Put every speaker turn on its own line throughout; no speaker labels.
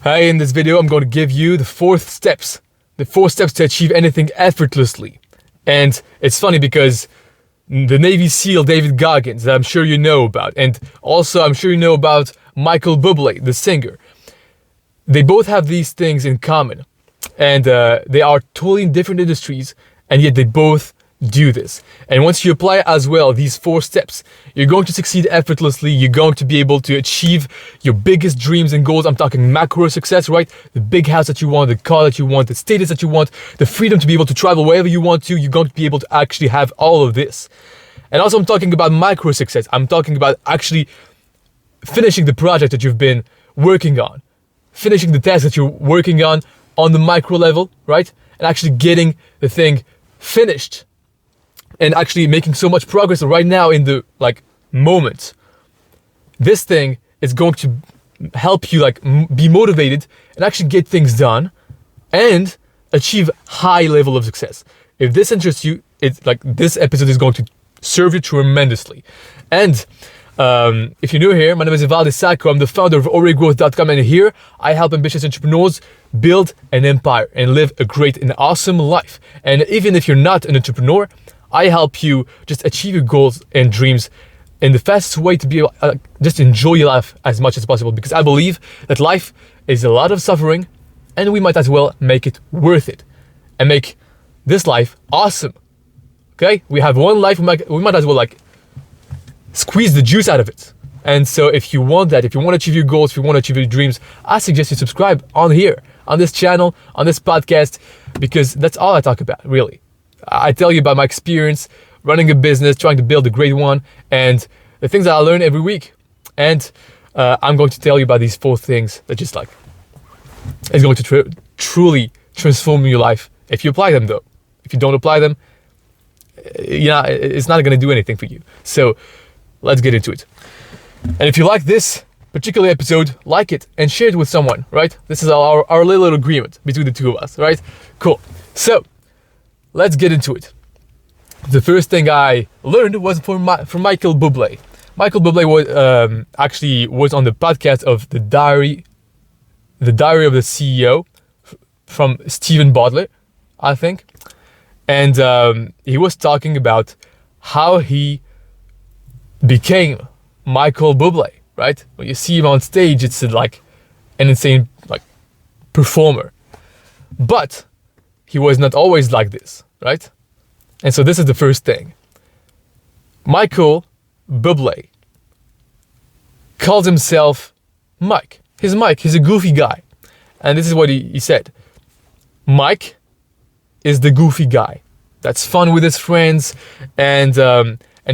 Hey, in this video, I'm going to give you the 4 steps. The 4 steps to achieve anything effortlessly. And it's funny because the Navy SEAL David Goggins, that I'm sure you know about, and also I'm sure you know about Michael Bublé, the singer. They both have these things in common. And they are totally in different industries, and yet they both do this. And once you apply as well these 4 steps, you're going to succeed effortlessly. You're going to be able to achieve your biggest dreams and goals. I'm talking macro success, right? The big house that you want, the car that you want, the status that you want, the freedom to be able to travel wherever you want to. You're going to be able to actually have all of this. And also I'm talking about micro success. I'm talking about actually finishing the project that you've been working on, finishing the task that you're working on the micro level, right? And actually getting the thing finished. And actually making so much progress right now in the moment. This thing is going to help you be motivated and actually get things done and achieve high level of success. If this interests you, it's this episode is going to serve you tremendously. And if you're new here, my name is Ivaldi Sako. I'm the founder of AuriGrowth.com, and here I help ambitious entrepreneurs build an empire and live a great and awesome life. And even if you're not an entrepreneur, I help you just achieve your goals and dreams in the fastest way to be able just enjoy your life as much as possible, because I believe that life is a lot of suffering and we might as well make it worth it and make this life awesome. Okay? We have one life, we might as well squeeze the juice out of it. And so if you want that, if you want to achieve your goals, if you want to achieve your dreams, I suggest you subscribe on here, on this channel, on this podcast, because that's all I talk about, really. I tell you about my experience running a business, trying to build a great one, and the things that I learn every week. And I'm going to tell you about these 4 things that just is going to truly transform your life if you apply them, though. If you don't apply them, it's not going to do anything for you. So let's get into it. And if you like this particular episode, like it and share it with someone, right? This is our little agreement between the two of us, right? Cool. So let's get into it. The first thing I learned was from Michael Bublé. Michael Bublé was on the podcast of the Diary of the CEO from Stephen Butler, I think. And he was talking about how he became Michael Bublé, right? When you see him on stage, it's an insane performer. But he was not always like this, right? And so this is the first thing. Michael Bublé calls himself Mike. He's Mike. He's a goofy guy. And this is what he said. Mike is the goofy guy that's fun with his friends and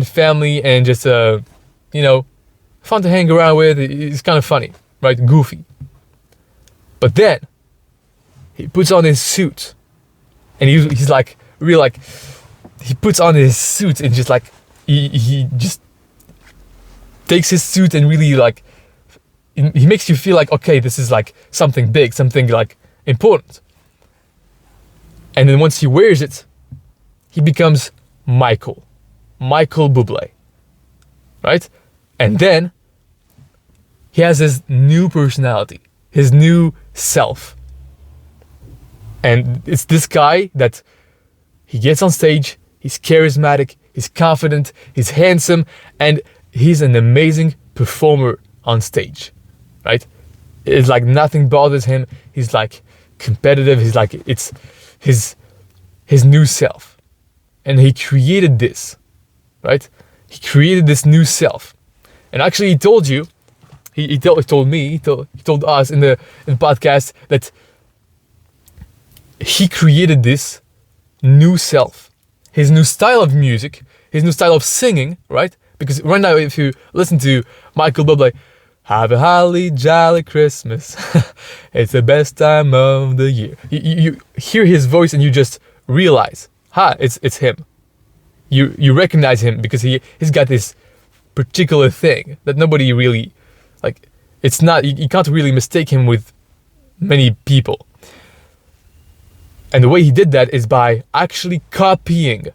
family and just, fun to hang around with. He's kind of funny, right? Goofy. But then he puts on his suit. And he's he puts on his suit and just he just takes his suit and really he makes you feel okay, this is something big, something important. And then once he wears it, he becomes Michael Bublé, right? And then he has his new personality, his new self. And it's this guy that he gets on stage, he's charismatic, he's confident, he's handsome, and he's an amazing performer on stage, right? It's nothing bothers him. He's competitive. He's it's his new self. And he created this, right? He created this new self. And actually he told you, he told us in the podcast that he created this new self, his new style of music, his new style of singing, right? Because right now, if you listen to Michael Bublé, have a holly jolly Christmas, it's the best time of the year. You hear his voice and you just realize, it's him. You recognize him because he's got this particular thing that nobody really, it's not, you can't really mistake him with many people. And the way he did that is by actually copying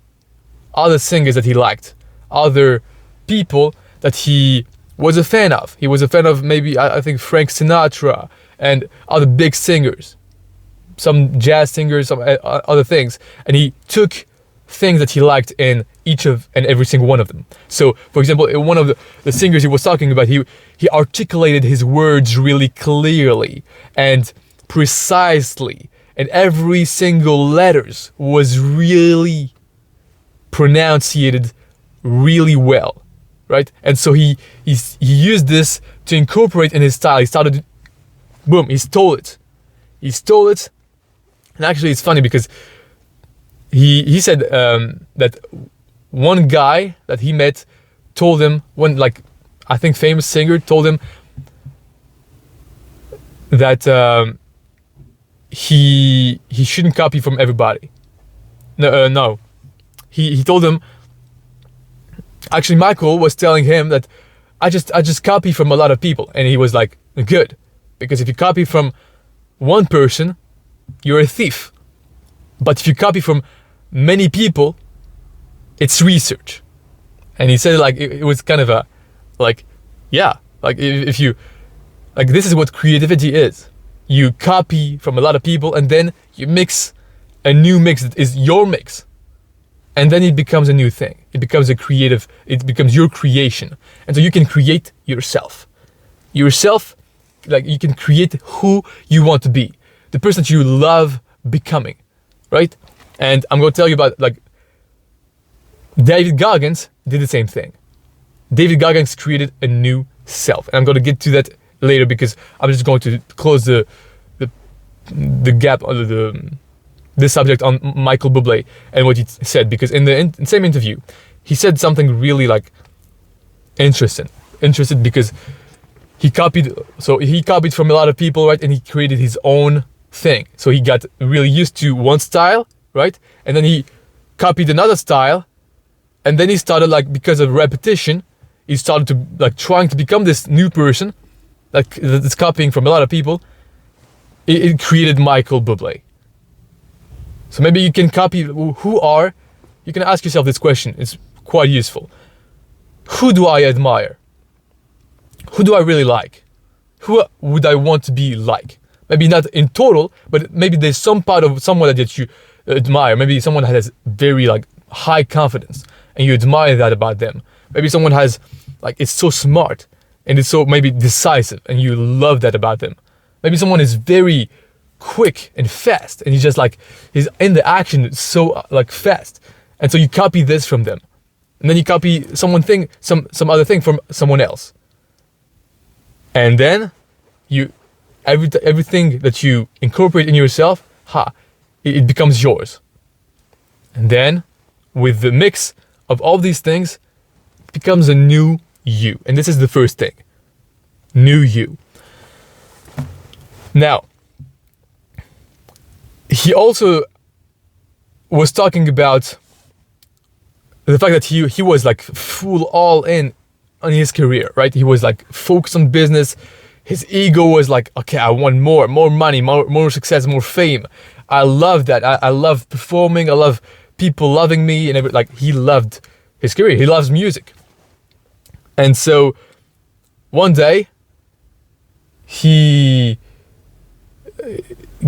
other singers that he liked, other people that he was a fan of. He was a fan of maybe, I think, Frank Sinatra and other big singers, some jazz singers, some other things, and he took things that he liked in each of and every single one of them. So, for example, in one of the singers he was talking about, he articulated his words really clearly and precisely, and every single letters was really pronunciated really well, right? And so he used this to incorporate in his style. He started, boom, he stole it. And actually, it's funny because he said that one guy that he met told him, one, like, I think famous singer told him that he shouldn't copy from everybody. No. He told him, actually Michael was telling him that I just copy from a lot of people, and he was like, good, because if you copy from one person, you're a thief. But if you copy from many people, it's research. And he said, like, it was kind of a, like, yeah, like, if you, like, this is what creativity is. You copy from a lot of people, and then you mix a new mix that is your mix. And then it becomes a new thing. It becomes a creative, it becomes your creation. And so you can create yourself. Yourself, like, you can create who you want to be. The person that you love becoming, right? And I'm going to tell you about, like, David Goggins did the same thing. David Goggins created a new self. And I'm going to get to that later because I'm just going to close the gap on this subject on Michael Bublé and what he said, because in the same interview, he said something really, like, interesting because he copied from a lot of people, right? And he created his own thing. So he got really used to one style, right? And then he copied another style, and then he started, like, because of repetition, he started to, like, trying to become this new person, like, that's copying from a lot of people. It created Michael Bublé. So maybe you can copy you can ask yourself this question. It's quite useful. Who do I admire? Who do I really like? Who would I want to be like? Maybe not in total, but maybe there's some part of someone that you admire. Maybe someone has very, like, high confidence and you admire that about them. Maybe someone has, like, it's so smart and it's so maybe decisive and you love that about them. Maybe someone is very quick and fast and he's in the action so, like, fast, and so you copy this from them, and then you copy some other thing from someone else, and then everything that you incorporate in yourself, it becomes yours. And then with the mix of all these things, it becomes a new you. And this is the first thing, new you. Now, he also was talking about the fact that he was, like, full all in on his career, right? He was, like, focused on business. His ego was like, okay, I want more money, more success, more fame. I love that. I love performing. I love people loving me, and like, he loved his career. He loves music. And so one day he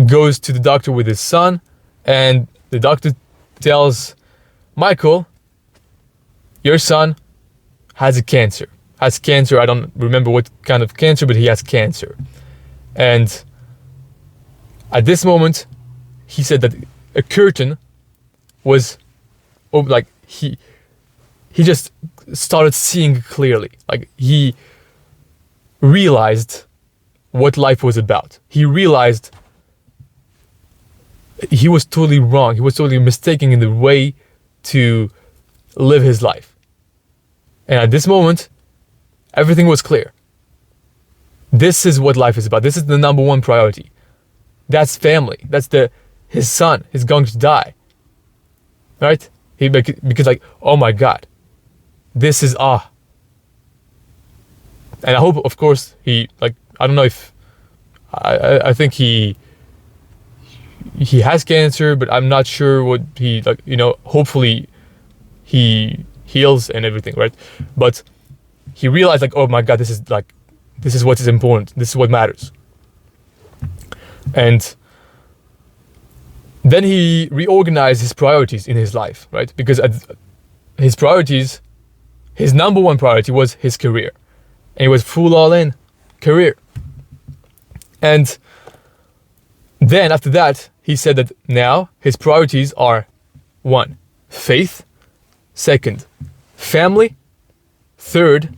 goes to the doctor with his son, and the doctor tells Michael, your son has cancer. I don't remember what kind of cancer, but he has cancer. And at this moment, he said that a curtain was, like, he just started seeing clearly. Like, he realized what life was about. He realized he was totally wrong. He was totally mistaken in the way to live his life. And at this moment, everything was clear. This is what life is about. This is the number one priority. That's family. That's his son is going to die. Right? Because, like, oh my God, this is And I hope, of course, he, like, I don't know if I think he has cancer, but I'm not sure what he, like, hopefully he heals and everything, right? But he realized, like, oh my God, this is what is important. This is what matters. And then he reorganized his priorities in his life, right? Because his priorities, his number one priority was his career. And he was full all in career. And then after that, he said that now his priorities are 1, faith, 2nd, family, 3rd,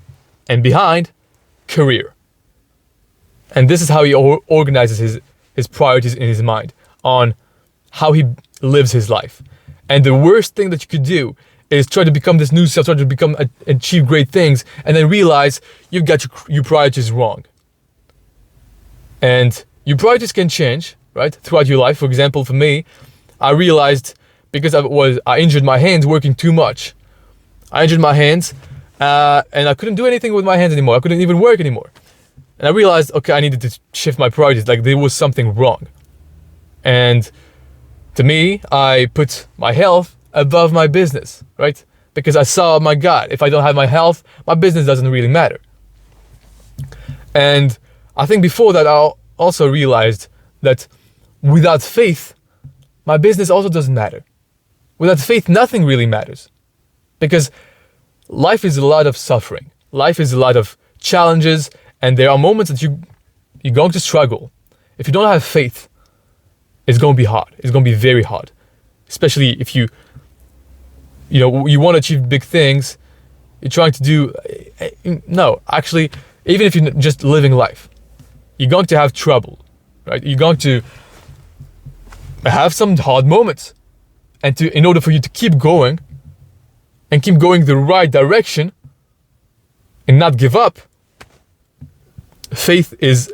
and behind, career. And this is how he organizes his priorities in his mind on how he lives his life. And the worst thing that you could do is try to become this new self, try to achieve great things, and then realize you've got your priorities wrong. And your priorities can change, right, throughout your life. For example, for me, I realized because I injured my hands working too much. I injured my hands, and I couldn't do anything with my hands anymore. I couldn't even work anymore. And I realized, okay, I needed to shift my priorities. Like there was something wrong. And to me, I put my health above my business, right? Because I saw, my God, if I don't have my health, my business doesn't really matter. And I think before that, I also realized that without faith, my business also doesn't matter. Without faith, nothing really matters. Because life is a lot of suffering. Life is a lot of challenges, and there are moments that you're going to struggle. If you don't have faith, it's going to be hard. It's going to be very hard. Especially if you want to achieve big things, you're trying to do... No, actually, even if you're just living life, you're going to have trouble, right? You're going to have some hard moments. And in order for you to keep going, and keep going the right direction, and not give up, faith is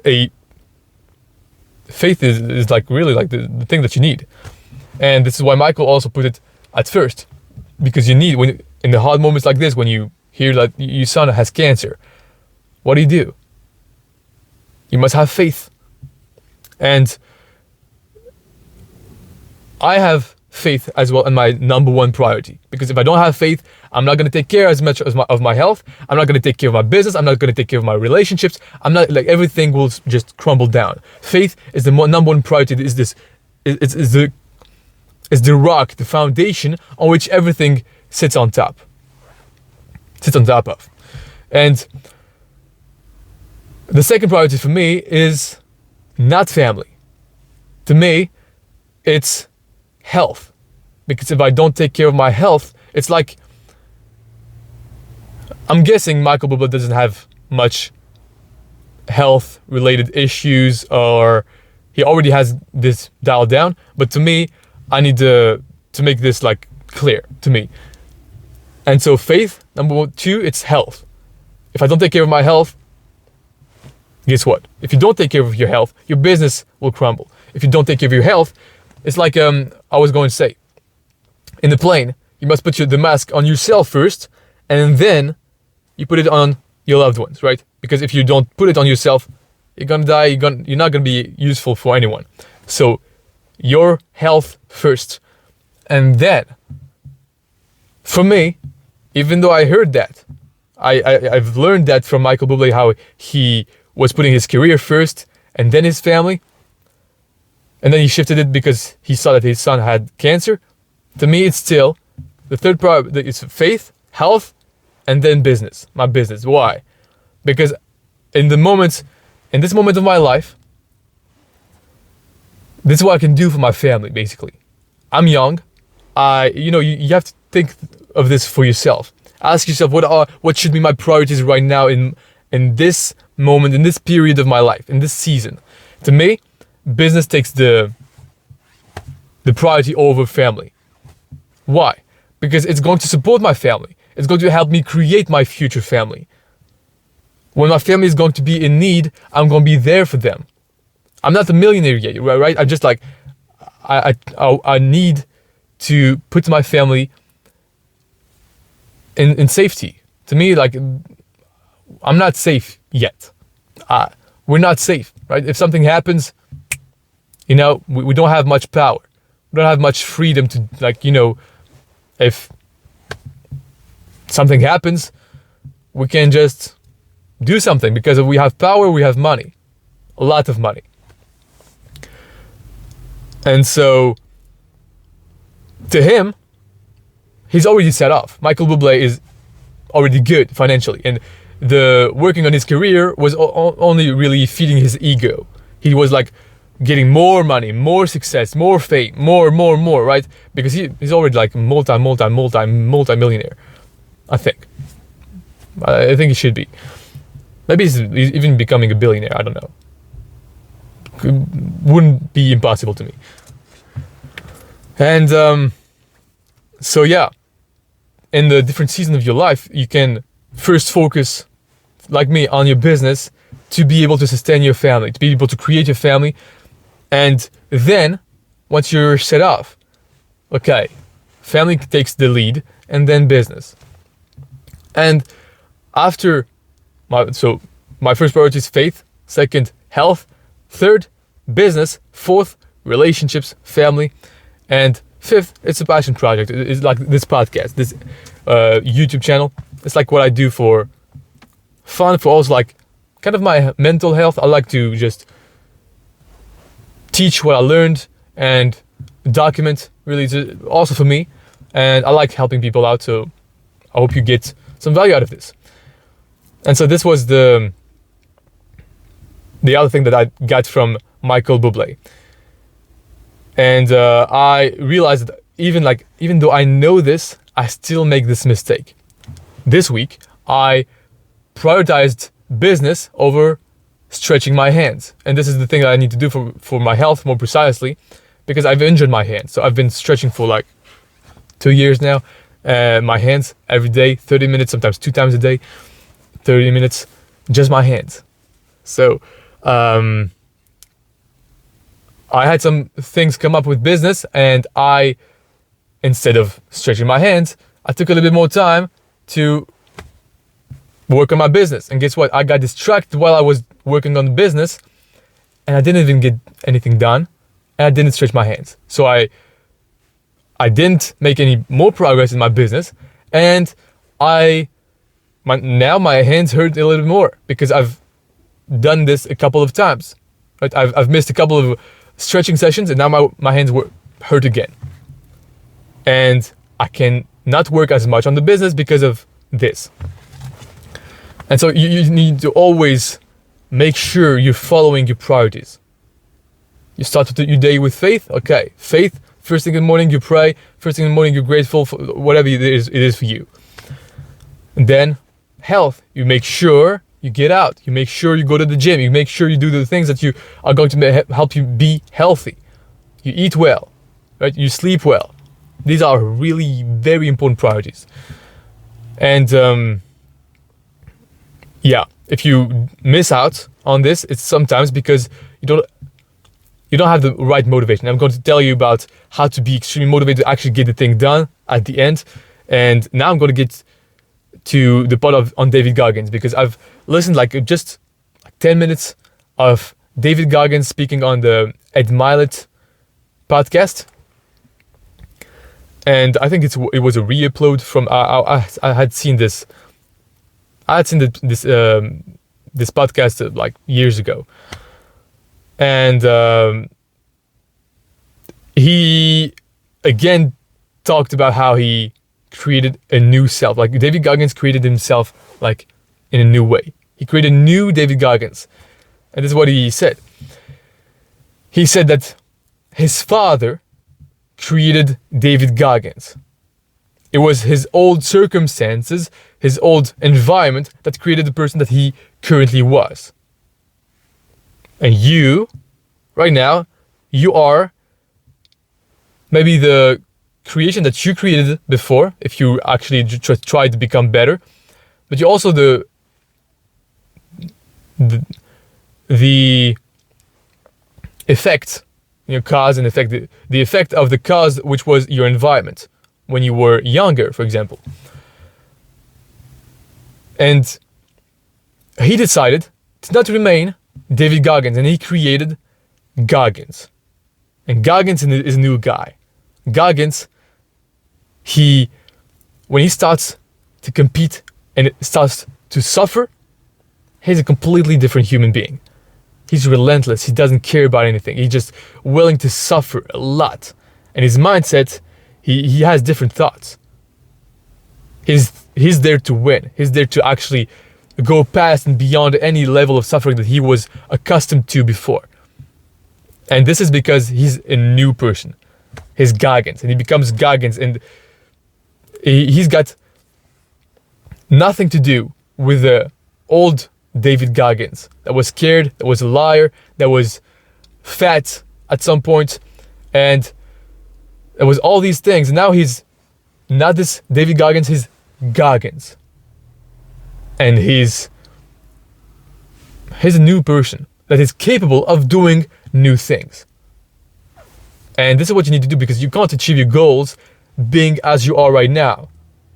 like really like the thing that you need. And this is why Michael also put it at first, because you need, when in the hard moments like this, when you hear that your son has cancer, what do? You must have faith. And I have faith as well in my number one priority, because if I don't have faith, I'm not going to take care as much of my health. I'm not going to take care of my business. I'm not going to take care of my relationships. I'm not, like, everything will just crumble down. Faith is the number one priority. It's the rock, the foundation on which everything sits on top of. And the second priority for me is not family. To me, it's health. Because if I don't take care of my health, it's like, I'm guessing Michael Bublé doesn't have much health related issues, or he already has this dialed down. But to me, I need to make this like clear to me. And so faith, number 2, it's health. If I don't take care of my health, guess what? If you don't take care of your health, your business will crumble. If you don't take care of your health, it's like I was going to say, in the plane, you must put the mask on yourself first, and then you put it on your loved ones, right? Because if you don't put it on yourself, you're gonna die. You're not gonna be useful for anyone. So your health first, and then, for me, even though I heard that, I've learned that from Michael Bublé, how he was putting his career first and then his family, and then he shifted it because he saw that his son had cancer. To me, it's still the third priority. It's faith, health, and then business. My business. Why? Because in this moment of my life, this is what I can do for my family. Basically, I'm young. You have to think of this for yourself. Ask yourself, what should be my priorities right now in this moment, in this period of my life, in this season. To me, business takes the priority over family. Why? Because it's going to support my family. It's going to help me create my future family. When my family is going to be in need, I'm going to be there for them. I'm not a millionaire yet, right? I'm just like, I need to put my family in safety. To me, like, I'm not safe yet. We're not safe, right? If something happens, we don't have much power. We don't have much freedom to, if something happens, we can just do something, because if we have power, we have money. A lot of money. And so, to him, he's already set off. Michael Bublé is already good financially, and the working on his career was only really feeding his ego. He was like getting more money, more success, more fame, more, right? Because he's already like multi-millionaire. I think he should be. Maybe he's even becoming a billionaire. I don't know. Wouldn't be impossible to me. And so yeah, in the different seasons of your life, you can first focus, like me, on your business to be able to sustain your family, to be able to create your family. And then, once you're set off, okay, family takes the lead, and then business. And after, my first priority is faith, second, health, third, business, fourth, relationships, family, and fifth, it's a passion project. It's like this podcast, this YouTube channel. It's like what I do for fun, for also like kind of my mental health. I like to just teach what I learned and document, really, also for me. And I like helping people out, so I hope you get some value out of this. And so this was the other thing that I got from Michael Bublé. And I realized that even though I know this, I still make this mistake. This week, I prioritized business over stretching my hands. And this is the thing that I need to do for my health more precisely, because I've injured my hands. So I've been stretching for like 2 years now. My hands every day, 30 minutes, sometimes 2 times a day, 30 minutes, just my hands. So I had some things come up with business, and instead of stretching my hands, I took a little bit more time to work on my business. And guess what? I got distracted while I was working on the business, and I didn't even get anything done, and I didn't stretch my hands. So I didn't make any more progress in my business, and now my hands hurt a little bit more because I've done this a couple of times. Right? I've missed a couple of stretching sessions, and now my hands hurt again. And I can not work as much on the business because of this. And so you need to always make sure you're following your priorities. You start your day with faith. Okay, faith. First thing in the morning you pray. First thing in the morning you're grateful for whatever it is for you. And then health. You make sure you get out. You make sure you go to the gym. You make sure you do the things that you are going to help you be healthy. You eat well, right? You sleep well. These are really very important priorities. And if you miss out on this, it's sometimes because you don't have the right motivation. I'm going to tell you about how to be extremely motivated to actually get the thing done at the end. And now I'm going to get to the part on David Goggins, because I've listened just 10 minutes of David Goggins speaking on the Admire It podcast. And I think it was a re-upload from I had seen this. I had seen this podcast like years ago, and he again talked about how he created a new self. Like David Goggins created himself like in a new way. He created a new David Goggins, and this is what he said. He said that his father created David Goggins. It was his old circumstances, his old environment that created the person that he currently was. And you, right now, you are maybe the creation that you created before, if you actually try to become better, but you're also the effect, cause and effect, the effect of the cause, which was your environment when you were younger, for example. And he decided to not remain David Goggins, and he created Goggins. And Goggins is a new guy. Goggins, when he starts to compete and it starts to suffer, he's a completely different human being. He's relentless. He doesn't care about anything. He's just willing to suffer a lot. And his mindset, he has different thoughts. He's there to win. He's there to actually go past and beyond any level of suffering that he was accustomed to before. And this is because he's a new person. He's Goggins, and he becomes Goggins, and he's got nothing to do with the old David Goggins that was scared, that was a liar, that was fat at some point, and it was all these things. And now he's not this David Goggins, he's Goggins. And he's a new person that is capable of doing new things. And this is what you need to do, because you can't achieve your goals being as you are right now.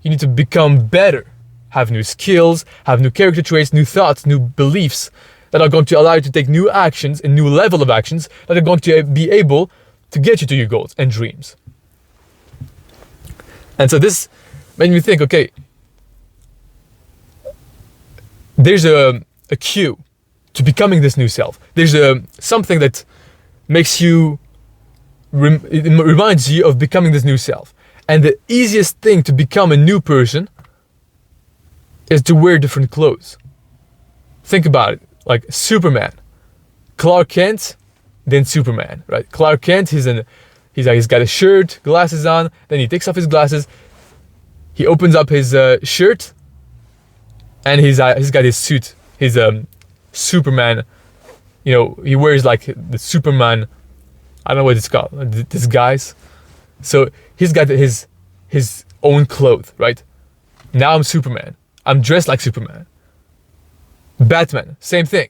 You need to become better, have new skills, have new character traits, new thoughts, new beliefs that are going to allow you to take new actions, a new level of actions that are going to be able to get you to your goals and dreams. And so this made me think, okay, there's a cue to becoming this new self. There's something that makes you, it reminds you of becoming this new self. And the easiest thing to become a new person is to wear different clothes. Think about it, like Superman. Clark Kent, then Superman, right? Clark Kent, he's got a shirt, glasses on, then he takes off his glasses, he opens up his shirt, and he's got his suit, his Superman, he wears like the Superman, I don't know what it's called, disguise. So he's got his own clothes, right? Now I'm Superman. I'm dressed like Superman. Batman, same thing.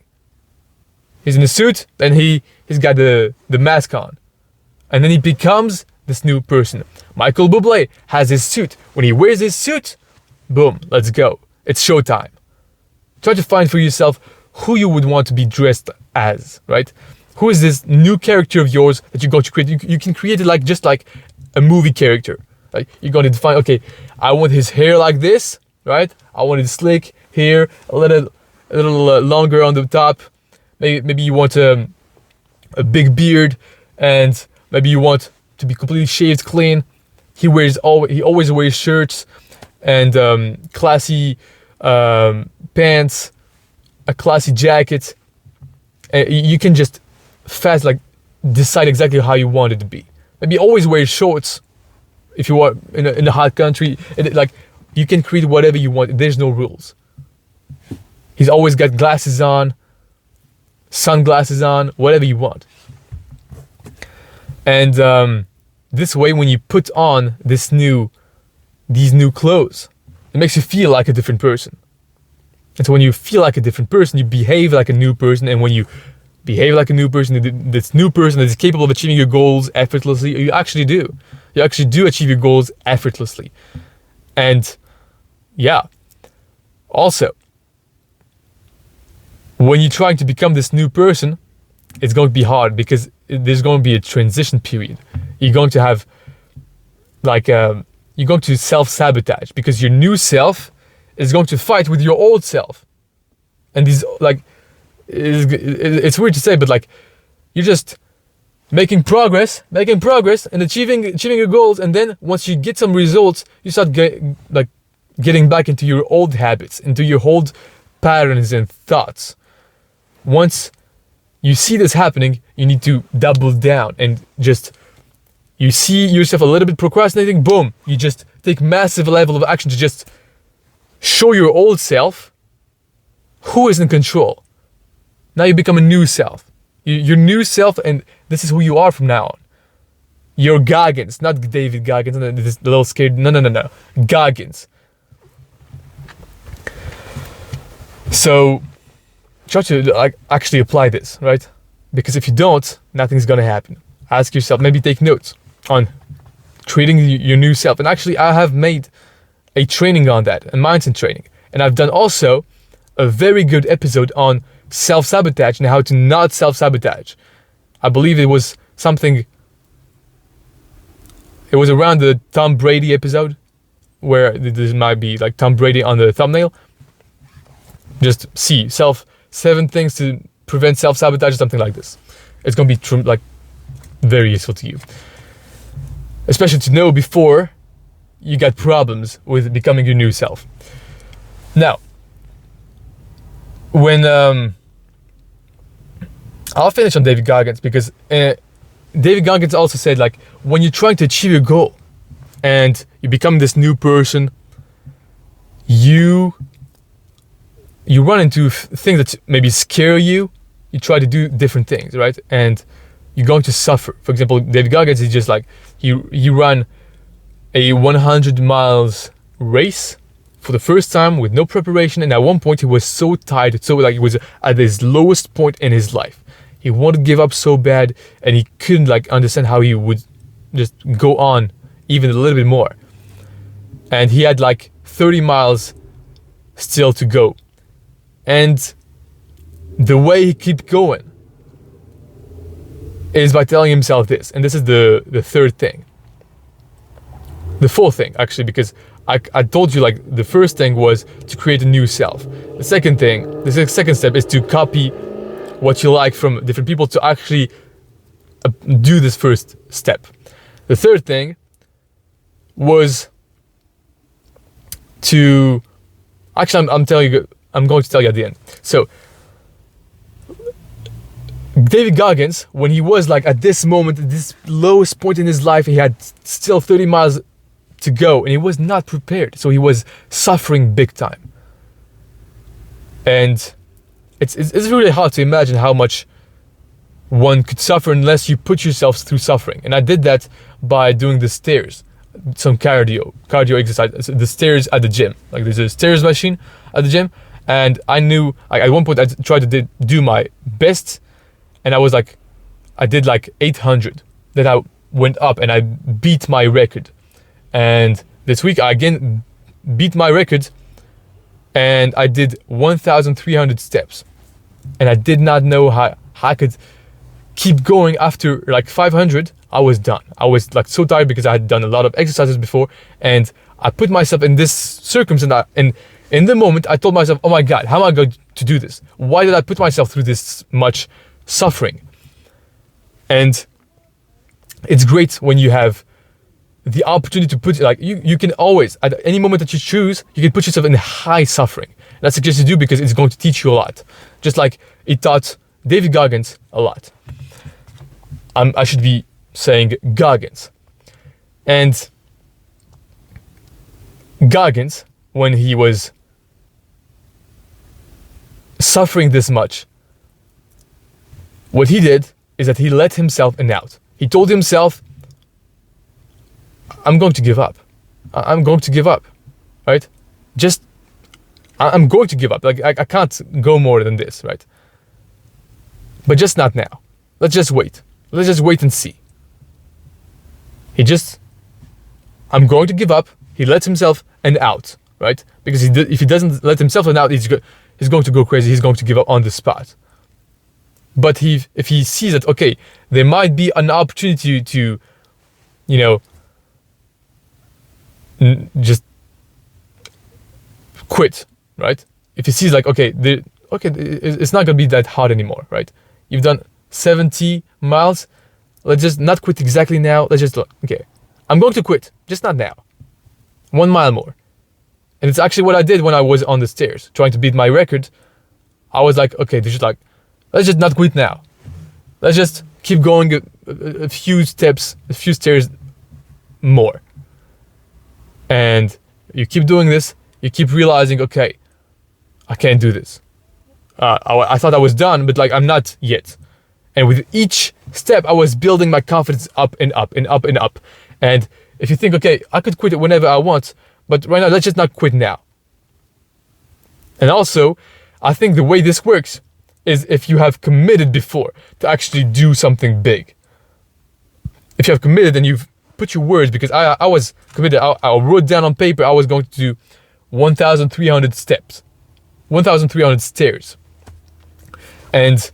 He's in a suit, then he's got the mask on. And then he becomes this new person. Michael Bublé has his suit. When he wears his suit, boom, let's go. It's showtime. Try to find for yourself who you would want to be dressed as, right? Who is this new character of yours that you're going to create? You can create it just like a movie character. Right? You're going to define, okay, I want his hair like this, right? I want it slick here, a little longer on the top. Maybe you want a big beard, and maybe you want to be completely shaved clean. He always wears shirts and classy pants, a classy jacket. You can just decide exactly how you want it to be. Maybe always wear shorts if you are in a hot country. You can create whatever you want. There's no rules. He's always got glasses on, sunglasses on, whatever you want. And this way, when you put on these new clothes, it makes you feel like a different person. And so when you feel like a different person, you behave like a new person. And when you behave like a new person, this new person that is capable of achieving your goals effortlessly, you actually do. You actually do achieve your goals effortlessly. And yeah, also, when you're trying to become this new person, it's going to be hard because there's going to be a transition period. You're going to have you're going to self-sabotage because your new self is going to fight with your old self. And it's weird to say, but you're just making progress and achieving your goals, and then once you get some results, you start getting back into your old habits, into your old patterns and thoughts. Once you see this happening, you need to double down and you see yourself a little bit procrastinating, boom, you just take massive level of action to just show your old self who is in control. Now you become a new self. Your new self, and this is who you are from now on. You're Goggins, not David Goggins, this little scared, no. Goggins. So try to actually apply this, right? Because if you don't, nothing's gonna happen. Ask yourself, maybe take notes on creating your new self. And actually, I have made a training on that, a mindset training. And I've done also a very good episode on self-sabotage and how to not self-sabotage. I believe it was around the Tom Brady episode, where this might be Tom Brady on the thumbnail. Just see 7 things to prevent self-sabotage, something like this. It's going to be like very useful to you, especially to know before you get problems with becoming your new self. Now, when I'll finish on David Goggins, because David Goggins also said, like, when you're trying to achieve your goal and you become this new person, you run into things that maybe scare you. You try to do different things, right? And you're going to suffer. For example, David Goggins is just like, he ran a 100 miles race for the first time with no preparation, and at one point he was so tired, so like he was at his lowest point in his life. He wanted to give up so bad, and he couldn't like understand how he would just go on even a little bit more. And he had like 30 miles still to go. And the way he kept going is by telling himself this, and this is the third thing. The fourth thing, actually, because I told you, like, the first thing was to create a new self. The second thing, the second step is to copy what you like from different people to actually do this first step. The third thing was to, actually, I'm going to tell you at the end. So, David Goggins, when he was like at this moment, at this lowest point in his life, he had still 30 miles to go, and he was not prepared, so he was suffering big time. And it's really hard to imagine how much one could suffer unless you put yourself through suffering. And I did that by doing the stairs, some cardio exercise, the stairs at the gym. Like, there's a stairs machine at the gym, and I knew, like, at one point I tried to do my best, and I did like 800. Then I went up and I beat my record. And this week I again beat my record, and I did 1,300 steps. And I did not know how I could keep going. After like 500, I was done. I was like so tired because I had done a lot of exercises before, and I put myself in this circumstance, and in the moment I told myself, oh my God, how am I going to do this? Why did I put myself through this much suffering? And it's great when you have the opportunity to put, like, you can always, at any moment that you choose, you can put yourself in high suffering. And I suggest you do, because it's going to teach you a lot. Just like it taught David Goggins a lot. I should be saying Goggins. And Goggins, when he was suffering this much, what he did is that he let himself in out. He told himself, I'm going to give up. I'm going to give up, right? I'm going to give up. Like, I can't go more than this, right? But just not now. Let's just wait. Let's just wait and see. I'm going to give up. He lets himself an out, right? Because if he doesn't let himself an out, he's going to go crazy. He's going to give up on the spot. But if he sees that, okay, there might be an opportunity to, just quit, right? If he sees like, okay, it's not gonna be that hard anymore, right? You've done 70 miles. Let's just not quit exactly now. Let's just look. Okay, I'm going to quit, just not now. 1 mile more. And it's actually what I did when I was on the stairs trying to beat my record. I was like, okay, let's just not quit now. Let's just keep going a few steps, a few stairs more. And you keep doing this, you keep realizing, okay, I can't do this. I thought I was done, but like, I'm not yet. And with each step, I was building my confidence up and up and up and up. And if you think, okay, I could quit it whenever I want, but right now, let's just not quit now. And also, I think the way this works is if you have committed before to actually do something big. If you have committed and you've put your words, because I was committed, I wrote down on paper I was going to do 1,300 steps, 1,300 stairs. And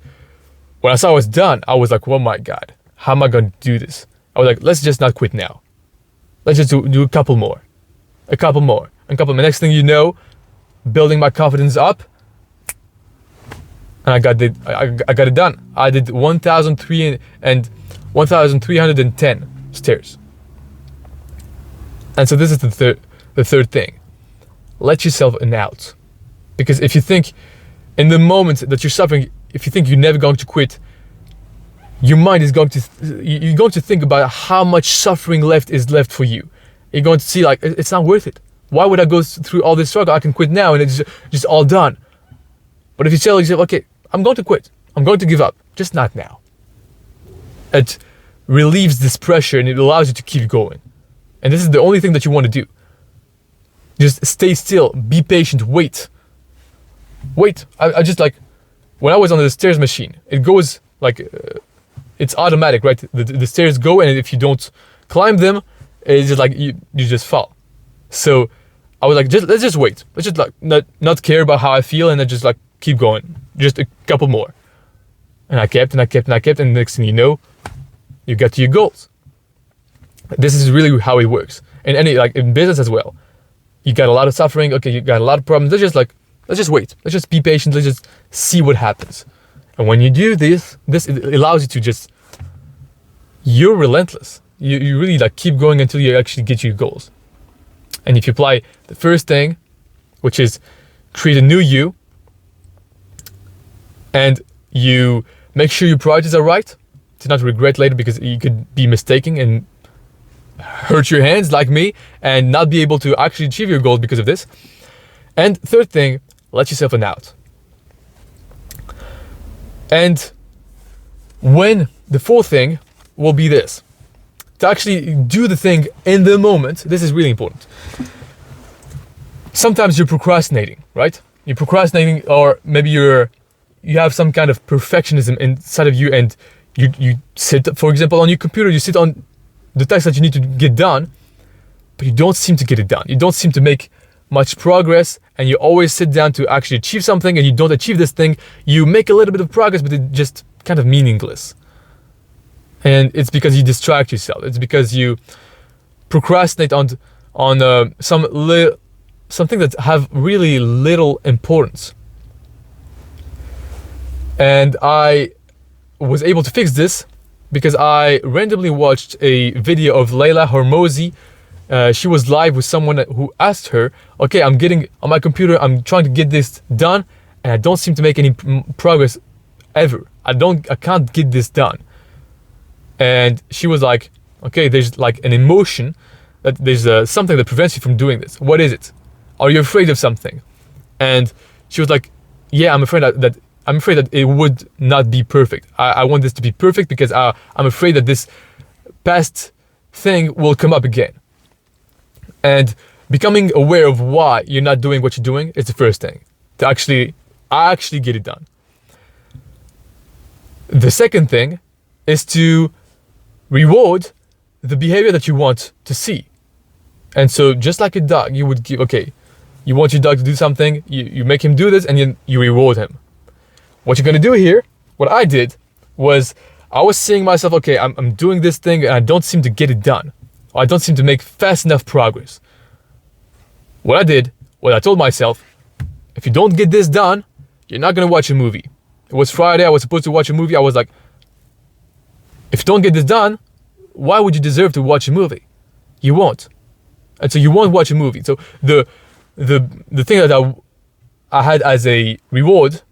when I saw I was done, I was like, oh my God, how am I going to do this? I was like, let's just not quit now. Let's just do a couple more. Next thing you know, building my confidence up, and I got it done. I did 1,310 stairs. And so this is the third thing. Let yourself an out. Because if you think in the moment that you're suffering, if you think you're never going to quit, your mind is going to, you're going to think about how much suffering is left for you. You're going to see like, it's not worth it. Why would I go through all this struggle? I can quit now and it's just all done. But if you tell yourself, okay, I'm going to quit, I'm going to give up, just not now. It relieves this pressure and it allows you to keep going. And this is the only thing that you want to do. Just stay still, be patient, wait. I just like, when I was on the stairs machine, it goes like, it's automatic, right? The stairs go, and if you don't climb them, it's just like, you just fall. So I was like, let's just wait. Let's just like not care about how I feel, and then just like keep going. Just a couple more. And I kept, and the next thing you know, you get to your goals. This is really how it works. And in business as well. You got a lot of suffering, okay, you got a lot of problems. Let's just wait. Let's just be patient. Let's just see what happens. And when you do this it allows you to just, you're relentless. You really like keep going until you actually get your goals. And if you apply the first thing, which is create a new you, and you make sure your priorities are right, to not regret later, because you could be mistaken and hurt your hands like me and not be able to actually achieve your goals because of this. And third thing, let yourself an out. And when the fourth thing will be this, to actually do the thing in the moment. This is really important. Sometimes you're procrastinating, right? You're procrastinating, or maybe you have some kind of perfectionism inside of you, and you sit, for example, on your computer, you sit on the task that you need to get done, but you don't seem to get it done. You don't seem to make much progress, and you always sit down to actually achieve something, and you don't achieve this thing. You make a little bit of progress, but it's just kind of meaningless. And it's because you distract yourself. It's because you procrastinate on something that have really little importance. And I was able to fix this because I randomly watched a video of Leila Hormozi. She was live with someone who asked her, okay, I'm getting on my computer, I'm trying to get this done, and I don't seem to make any progress ever. I can't get this done. And she was like, okay, there's like an emotion, that there's something that prevents you from doing this. What is it? Are you afraid of something? And she was like, yeah, I'm afraid that it would not be perfect. I want this to be perfect because I'm afraid that this past thing will come up again. And becoming aware of why you're not doing what you're doing is the first thing to actually get it done. The second thing is to reward the behavior that you want to see. And so just like a dog, you would give, okay, you want your dog to do something, you make him do this, and then you reward him. What you're gonna do here, what I did was, I was seeing myself, okay, I'm doing this thing and I don't seem to get it done. Or I don't seem to make fast enough progress. What I did was I told myself, if you don't get this done, you're not gonna watch a movie. It was Friday, I was supposed to watch a movie. I was like, if you don't get this done, why would you deserve to watch a movie? You won't. And so you won't watch a movie. So the thing that I had as a reward,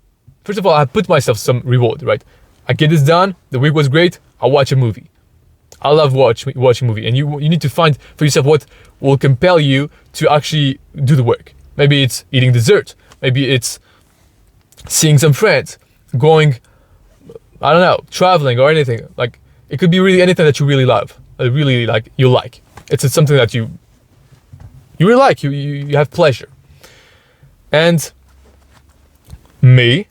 first of all, I put myself some reward, right? I get this done, the week was great, I'll watch a movie. I love watching a movie, and you need to find for yourself what will compel you to actually do the work. Maybe it's eating dessert, maybe it's seeing some friends, going, I don't know, traveling or anything. Like, it could be really anything that you really love, really like, you like. It's something that you really like, you have pleasure. And me,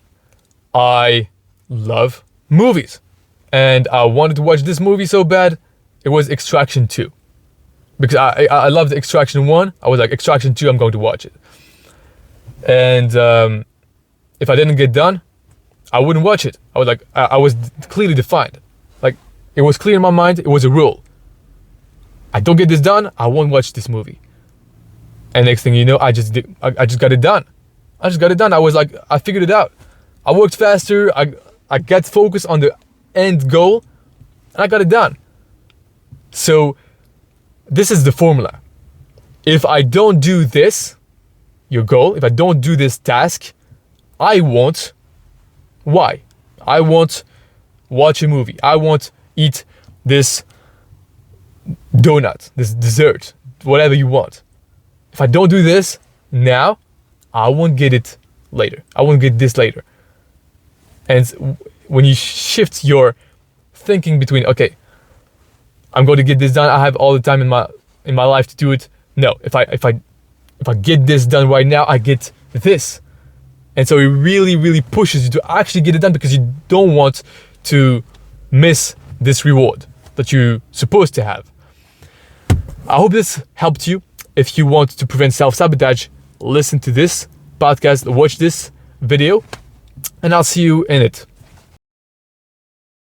I love movies. And I wanted to watch this movie so bad. It was Extraction 2. Because I loved Extraction 1. I was like, Extraction 2, I'm going to watch it. And if I didn't get done, I wouldn't watch it. I was like, I was clearly defined. Like, it was clear in my mind, it was a rule. I don't get this done, I won't watch this movie. And next thing you know, I just got it done. I just got it done. I was like, I figured it out. I worked faster, I got focused on the end goal, and I got it done. So this is the formula. If I don't do this, your goal, if I don't do this task, I won't. Why? I won't watch a movie. I won't eat this donut, this dessert, whatever you want. If I don't do this now, I won't get it later. I won't get this later. And when you shift your thinking between, okay, I'm going to get this done, I have all the time in my life to do it. No, if I get this done right now, I get this. And so it really, really pushes you to actually get it done because you don't want to miss this reward that you're supposed to have. I hope this helped you. If you want to prevent self-sabotage, listen to this podcast, watch this video, and I'll see you in it.